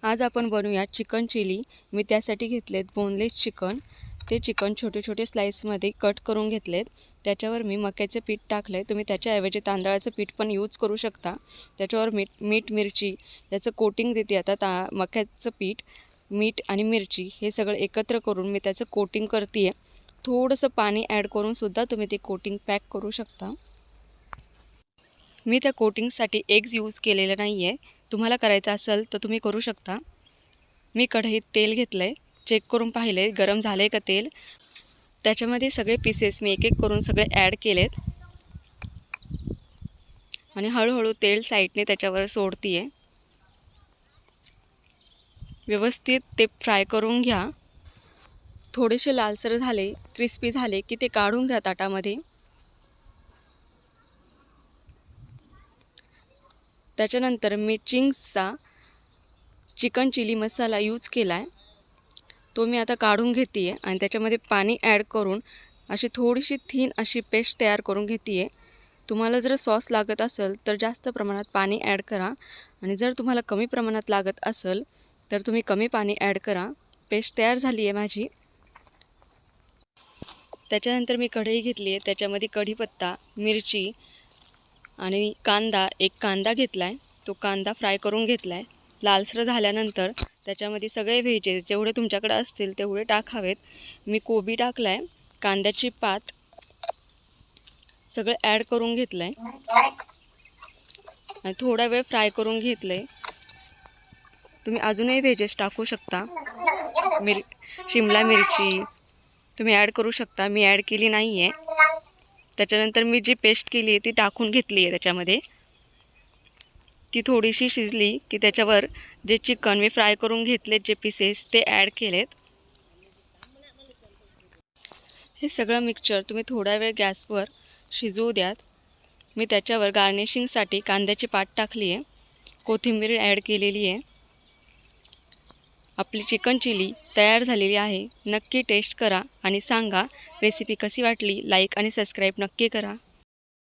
आज आपण बनवूया चिकन चिली। मी त्यासाठी घेतलेत बोनलेस चिकन। ते चिकन छोटे छोटे स्लाइसमध्ये कट करून घेतलेत। त्याच्यावर मी मक्याचे पीठ टाकले, तुम्ही त्याच्याऐवजी तांदळाचं पीठ पण यूज करू शकता। त्याच्यावर मीठ मिरची याचं कोटिंग देते। आता मक्याचं पीठ, मीठ आणि मिरची हे सगळं एकत्र करून मी त्याचं कोटिंग करते। थोडंसं पाणी ॲड करून सुद्धा तुम्ही ते कोटिंग पॅक करू शकता। मी त्या कोटिंगसाठी एग्स यूज केलेलं नाही आहे, तुम्हाला करायचं असेल तर तुम्ही करू शकता। मी कढईत तेल घेतलं आहे, चेक करून पाहिले गरम झाले का तेल। त्याच्यामध्ये सगळे पीसेस मी एक एक करून सगळे ॲड केलेत आणि हळूहळू तेल साईडने त्याच्यावर सोडते आहे। व्यवस्थित ते फ्राय करून घ्या। थोडेसे लालसर झाले, क्रिस्पी झाले की ते काढून घ्या ताटामध्ये। त्याच्यानंतर मी चिंग्सचा चिकन चिली मसाला यूज केला आहे, तो मी आता काढून घेते आहे आणि त्याच्यामध्ये पाणी ॲड करून अशी थोडीशी थिन अशी पेस्ट तयार करून घेते आहे। तुम्हाला जर सॉस लागत असेल तर जास्त प्रमाणात पाणी ॲड करा आणि जर तुम्हाला कमी प्रमाणात लागत असेल तर तुम्ही कमी पाणी ॲड करा। पेस्ट तयार झाली आहे माझी। त्याच्यानंतर मी कढई घेतली आहे, त्याच्यामध्ये कढीपत्ता, मिरची आणि कांदा, एक कांदा घेतला आहे, तो कांदा फ्राय करून घेतला आहे। लालसर झाल्यानंतर त्याच्यामध्ये सगळे व्हेजेस जेवढे तुमच्याकडे असतील तेवढे टाकावेत। मी कोबी टाकला आहे, कांद्याची पात सगळं ॲड करून घेतलं आहे आणि थोडा वेळ फ्राय करून घेतलं आहे। तुम्ही अजूनही व्हेजेस टाकू शकता। शिमला मिरची तुम्ही ॲड करू शकता, मी ॲड केली नाही आहे। त्याच्यानंतर मी जी पेस्ट केली आहे ती टाकून घेतली आहे त्याच्यामध्ये। ती थोडीशी शिजली की त्याच्यावर जे चिकन मी फ्राय करून घेतले जे पीसेस ते ॲड केलेत। हे सगळं मिक्सचर तुम्ही थोडा वेळ गॅसवर शिजवू द्यात। मी त्याच्यावर गार्निशिंगसाठी कांद्याची पात टाकली आहे, कोथिंबीर ॲड केलेली आहे। आपली चिकन चिली तयार झालेली आहे। नक्की टेस्ट करा आणि सांगा रेसिपी कशी वाटली। लाईक आणि सबस्क्राईब नक्की करा।